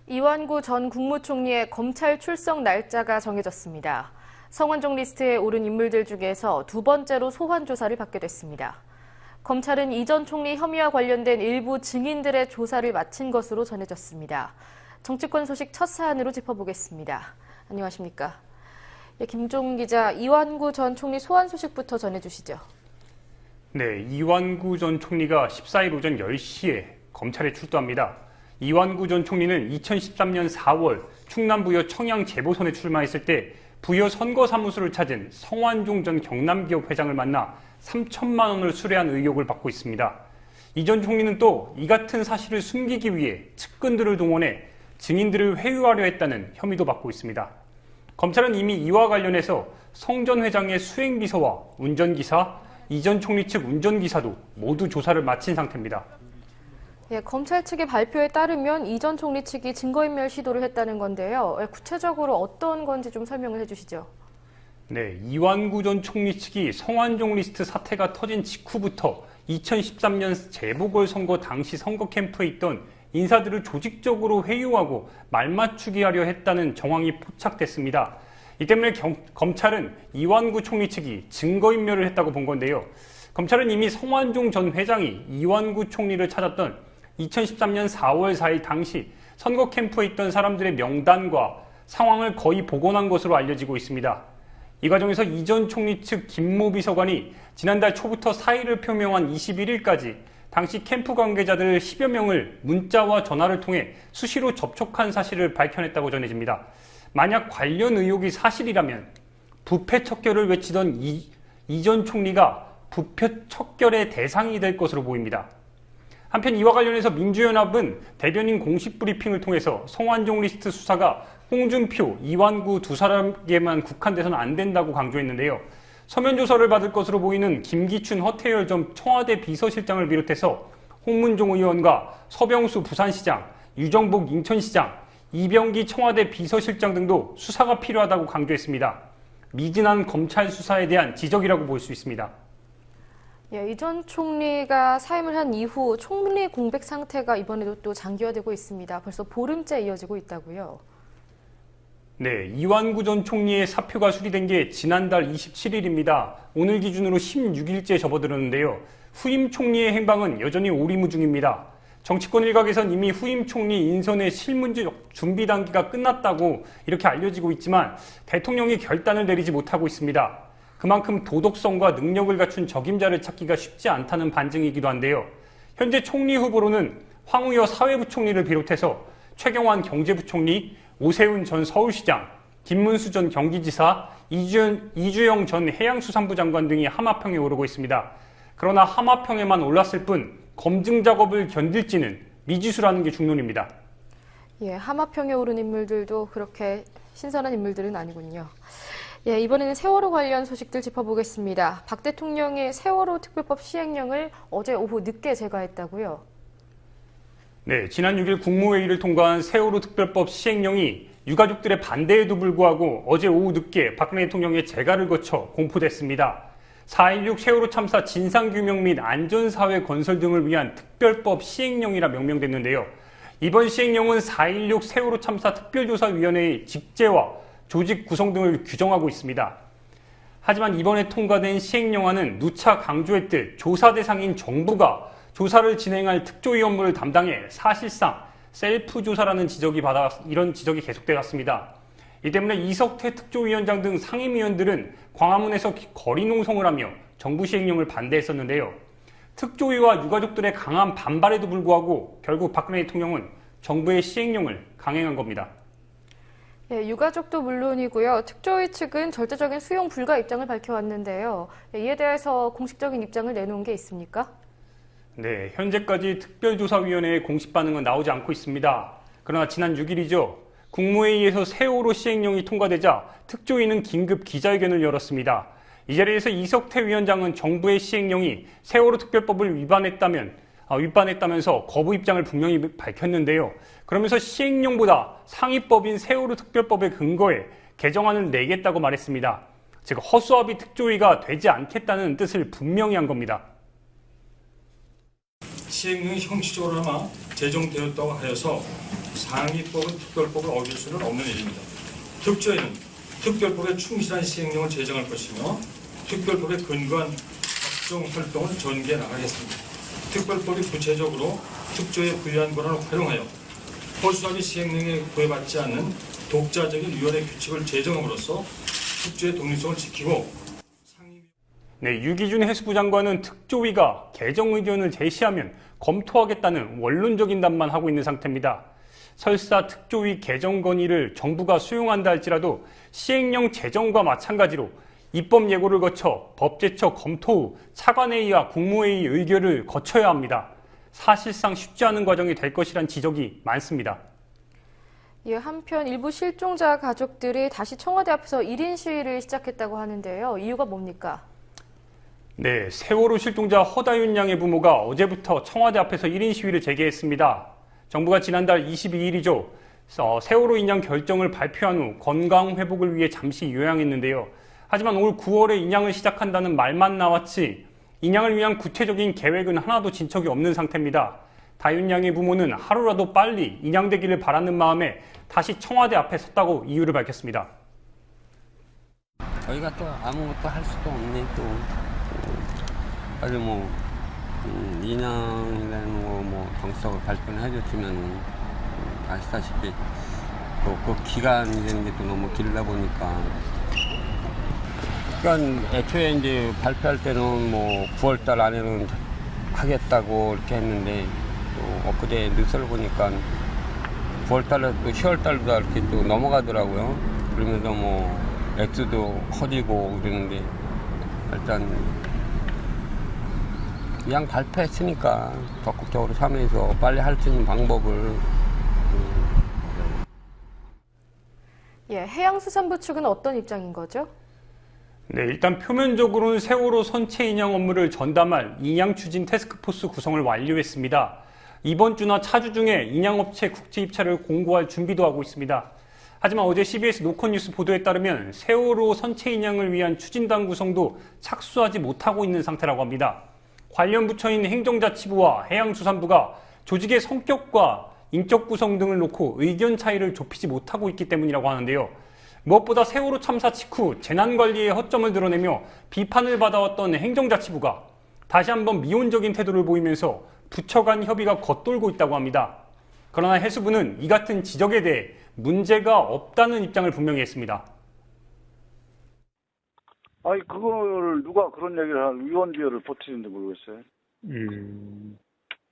이완구 전 국무총리의 검찰 출석 날짜가 정해졌습니다. 성완종 리스트에 오른 인물들 중에서 두 번째로 소환 조사를 받게 됐습니다. 검찰은 이 전 총리 혐의와 관련된 일부 증인들의 조사를 마친 것으로 전해졌습니다. 정치권 소식 첫 사안으로 짚어보겠습니다. 안녕하십니까? 김종훈 기자, 이완구 전 총리 소환 소식부터 전해주시죠. 네, 이완구 전 총리가 14일 오전 10시에 검찰에 출두합니다. 이완구 전 총리는 2013년 4월 충남 부여 청양 재보선에 출마했을 때 부여 선거사무소를 찾은 성완종 전 경남기업 회장을 만나 3천만 원을 수뢰한 의혹을 받고 있습니다. 이 전 총리는 또 이 같은 사실을 숨기기 위해 측근들을 동원해 증인들을 회유하려 했다는 혐의도 받고 있습니다. 검찰은 이미 이와 관련해서 성 전 회장의 수행비서와 운전기사, 이 전 총리 측 운전기사도 모두 조사를 마친 상태입니다. 검찰 측의 발표에 따르면 이 전 총리 측이 증거인멸 시도를 했다는 건데요. 구체적으로 어떤 건지 좀 설명을 해주시죠. 네, 이완구 전 총리 측이 성완종 리스트 사태가 터진 직후부터 2013년 재보궐선거 당시 선거 캠프에 있던 인사들을 조직적으로 회유하고 말맞추기 하려 했다는 정황이 포착됐습니다. 이 때문에 검찰은 이완구 총리 측이 증거인멸을 했다고 본 건데요. 검찰은 이미 성완종 전 회장이 이완구 총리를 찾았던 2013년 4월 4일 당시 선거 캠프에 있던 사람들의 명단과 상황을 거의 복원한 것으로 알려지고 있습니다. 이 과정에서 이 전 총리 측 김모 비서관이 지난달 초부터 사의를 표명한 21일까지 당시 캠프 관계자들 10여 명을 문자와 전화를 통해 수시로 접촉한 사실을 밝혀냈다고 전해집니다. 만약 관련 의혹이 사실이라면 부패 척결을 외치던 이 전 총리가 부패 척결의 대상이 될 것으로 보입니다. 한편 이와 관련해서 민주연합은 대변인 공식 브리핑을 통해서 성완종 리스트 수사가 홍준표, 이완구 두 사람에게만 국한돼서는 안 된다고 강조했는데요. 서면 조사를 받을 것으로 보이는 김기춘, 허태열 전 청와대 비서실장을 비롯해서 홍문종 의원과 서병수 부산시장, 유정복 인천시장, 이병기 청와대 비서실장 등도 수사가 필요하다고 강조했습니다. 미진한 검찰 수사에 대한 지적이라고 볼 수 있습니다. 이 전 총리가 사임을 한 이후 총리 공백 상태가 이번에도 또 장기화되고 있습니다. 벌써 보름째 이어지고 있다고요. 네, 이완구 전 총리의 사표가 수리된 게 지난달 27일입니다. 오늘 기준으로 16일째 접어들었는데요. 후임 총리의 행방은 여전히 오리무중입니다. 정치권 일각에선 이미 후임 총리 인선의 실무적 준비 단계가 끝났다고 이렇게 알려지고 있지만 대통령이 결단을 내리지 못하고 있습니다. 그만큼 도덕성과 능력을 갖춘 적임자를 찾기가 쉽지 않다는 반증이기도 한데요. 현재 총리 후보로는 황우여 사회부총리를 비롯해서 최경환 경제부총리, 오세훈 전 서울시장, 김문수 전 경기지사, 이주영 전 해양수산부 장관 등이 하마평에 오르고 있습니다. 그러나 하마평에만 올랐을 뿐 검증 작업을 견딜지는 미지수라는 게 중론입니다. 하마평에 오른 인물들도 그렇게 신선한 인물들은 아니군요. 이번에는 세월호 관련 소식들 짚어보겠습니다. 박 대통령이 세월호 특별법 시행령을 어제 오후 늦게 제거했다고요? 네, 지난 6일 국무회의를 통과한 세월호 특별법 시행령이 유가족들의 반대에도 불구하고 어제 오후 늦게 박근혜 대통령의 재가를 거쳐 공포됐습니다. 4.16 세월호 참사 진상규명 및 안전사회 건설 등을 위한 특별법 시행령이라 명명됐는데요. 이번 시행령은 4.16 세월호 참사 특별조사위원회의 직제와 조직 구성 등을 규정하고 있습니다. 하지만 이번에 통과된 시행령안은 누차 강조했듯 조사 대상인 정부가 조사를 진행할 특조위 업무를 담당해 사실상 셀프 조사라는 이런 지적이 계속돼 왔습니다. 이 때문에 이석태 특조위원장 등 상임위원들은 광화문에서 거리 농성을 하며 정부 시행령을 반대했었는데요. 특조위와 유가족들의 강한 반발에도 불구하고 결국 박근혜 대통령은 정부의 시행령을 강행한 겁니다. 유가족도 물론이고요. 특조위 측은 절대적인 수용 불가 입장을 밝혀왔는데요. 이에 대해서 공식적인 입장을 내놓은 게 있습니까? 네, 현재까지 특별조사위원회의 공식 반응은 나오지 않고 있습니다. 그러나 지난 6일이죠. 국무회의에서 세월호 시행령이 통과되자 특조위는 긴급 기자회견을 열었습니다. 이 자리에서 이석태 위원장은 정부의 시행령이 세월호 특별법을 위반했다면서 거부 입장을 분명히 밝혔는데요. 그러면서 시행령보다 상위법인 세월호 특별법에 근거해 개정안을 내겠다고 말했습니다. 즉 허수아비 특조위가 되지 않겠다는 뜻을 분명히 한 겁니다. 시행령이 형식적으로나마 제정되었다고 하여서 상위법은 특별법을 어길 수는 없는 일입니다. 특조위는 특별법에 충실한 시행령을 제정할 것이며 특별법에 근거한 각종 활동을 전개해 나가겠습니다. 특별법이 구체적으로 특조위의 불리한 권한을 활용하여 허술하게 시행령에 구애받지 않는 독자적인 위원회 규칙을 제정함으로써 특조위의 독립성을 지키고 네, 유기준 해수부 장관은 특조위가 개정 의견을 제시하면 검토하겠다는 원론적인 답만 하고 있는 상태입니다. 설사 특조위 개정 건의를 정부가 수용한다 할지라도 시행령 제정과 마찬가지로 입법 예고를 거쳐 법제처 검토 후 차관회의와 국무회의 의결을 거쳐야 합니다. 사실상 쉽지 않은 과정이 될 것이란 지적이 많습니다. 예, 한편 일부 실종자 가족들이 다시 청와대 앞에서 1인 시위를 시작했다고 하는데요. 이유가 뭡니까? 네, 세월호 실종자 허다윤 양의 부모가 어제부터 청와대 앞에서 1인 시위를 재개했습니다. 정부가 지난달 22일이죠. 세월호 인양 결정을 발표한 후 건강 회복을 위해 잠시 요양했는데요. 하지만 올 9월에 인양을 시작한다는 말만 나왔지 인양을 위한 구체적인 계획은 하나도 진척이 없는 상태입니다. 다윤 양의 부모는 하루라도 빨리 인양되기를 바라는 마음에 다시 청와대 앞에 섰다고 이유를 밝혔습니다. 저희가 또 아무것도 할 수도 없네. 또 빨리 인양이라는 거 정석을 발표해 줬으면 아시다시피 또 그 기간이 되는 게 또 너무 길다 보니까. 그러니까 애초에 이제 발표할 때는 9월달 안에는 하겠다고 이렇게 했는데 또 엊그제 뉴스를 보니까 9월달에 또 10월달도 이렇게 또 넘어가더라고요. 그러면서 액수도 커지고 그러는데 일단 그냥 발표했으니까 적극적으로 참여해서 빨리 할 수 있는 방법을 예, 해양수산부 측은 어떤 입장인 거죠? 네, 일단 표면적으로는 세월호 선체 인양 업무를 전담할 인양 추진 태스크포스 구성을 완료했습니다. 이번 주나 차주 중에 인양업체 국제 입찰을 공고할 준비도 하고 있습니다. 하지만 어제 CBS 노컷뉴스 보도에 따르면 세월호 선체 인양을 위한 추진단 구성도 착수하지 못하고 있는 상태라고 합니다. 관련 부처인 행정자치부와 해양수산부가 조직의 성격과 인적 구성 등을 놓고 의견 차이를 좁히지 못하고 있기 때문이라고 하는데요. 무엇보다 세월호 참사 직후 재난관리의 허점을 드러내며 비판을 받아왔던 행정자치부가 다시 한번 미온적인 태도를 보이면서 부처 간 협의가 겉돌고 있다고 합니다. 그러나 해수부는 이 같은 지적에 대해 문제가 없다는 입장을 분명히 했습니다. 아니 그거를 누가 그런 얘기를 한 위원비어를 버티는지 모르겠어요.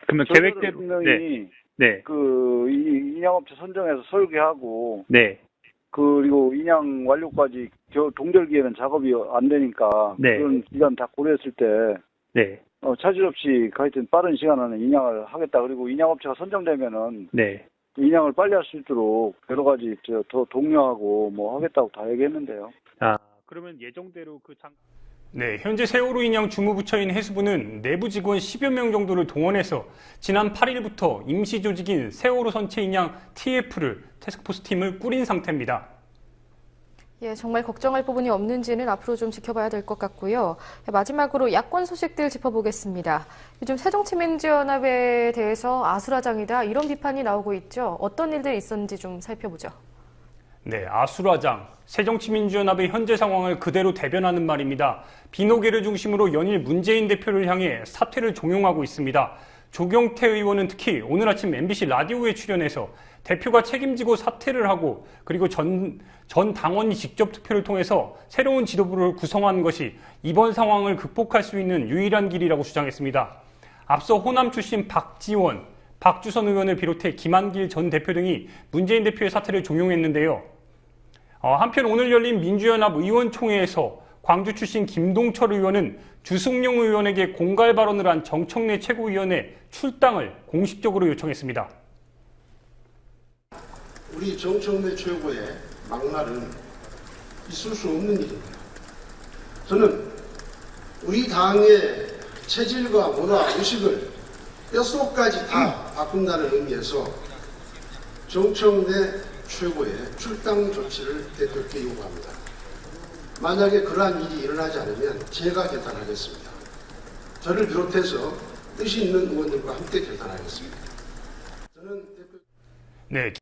그러면 계획대로 분명히 네. 그 인양업체 선정해서 설계하고 네. 그리고 인양 완료까지 동절기에는 작업이 안 되니까 네. 그런 기간 다 고려했을 때 네. 차질 없이 하여튼 빠른 시간 안에 인양을 하겠다. 그리고 인양업체가 선정되면은 네. 인양을 빨리 할 수 있도록 여러 가지 더 독려하고 하겠다고 다 얘기했는데요. 그러면 예정대로 네, 현재 세월호 인양 주무부처인 해수부는 내부 직원 10여 명 정도를 동원해서 지난 8일부터 임시 조직인 세월호 선체 인양 TF를 태스크포스 팀을 꾸린 상태입니다. 예, 정말 걱정할 부분이 없는지는 앞으로 좀 지켜봐야 될 것 같고요. 마지막으로 야권 소식들 짚어보겠습니다. 요즘 새정치민주연합에 대해서 아수라장이다 이런 비판이 나오고 있죠. 어떤 일들이 있었는지 좀 살펴보죠. 네, 아수라장. 새정치민주연합의 현재 상황을 그대로 대변하는 말입니다. 비노계를 중심으로 연일 문재인 대표를 향해 사퇴를 종용하고 있습니다. 조경태 의원은 특히 오늘 아침 MBC 라디오에 출연해서 대표가 책임지고 사퇴를 하고 그리고 전 당원이 직접 투표를 통해서 새로운 지도부를 구성하는 것이 이번 상황을 극복할 수 있는 유일한 길이라고 주장했습니다. 앞서 호남 출신 박지원, 박주선 의원을 비롯해 김한길 전 대표 등이 문재인 대표의 사퇴를 종용했는데요. 한편 오늘 열린 민주연합 의원총회에서 광주 출신 김동철 의원은 주승용 의원에게 공갈 발언을 한 정청래 최고위원의 출당을 공식적으로 요청했습니다. 우리 정청래 최고의 막말은 있을 수 없는 일입니다. 저는 우리 당의 체질과 문화, 의식을 뼛속까지 다 바꾼다는 의미에서 정청래 최고의 출당 조치를 대표께 요구합니다. 만약에 그러한 일이 일어나지 않으면 제가 결단하겠습니다. 저를 비롯해서 뜻이 있는 의원들과 함께 결단하겠습니다. 저는 네.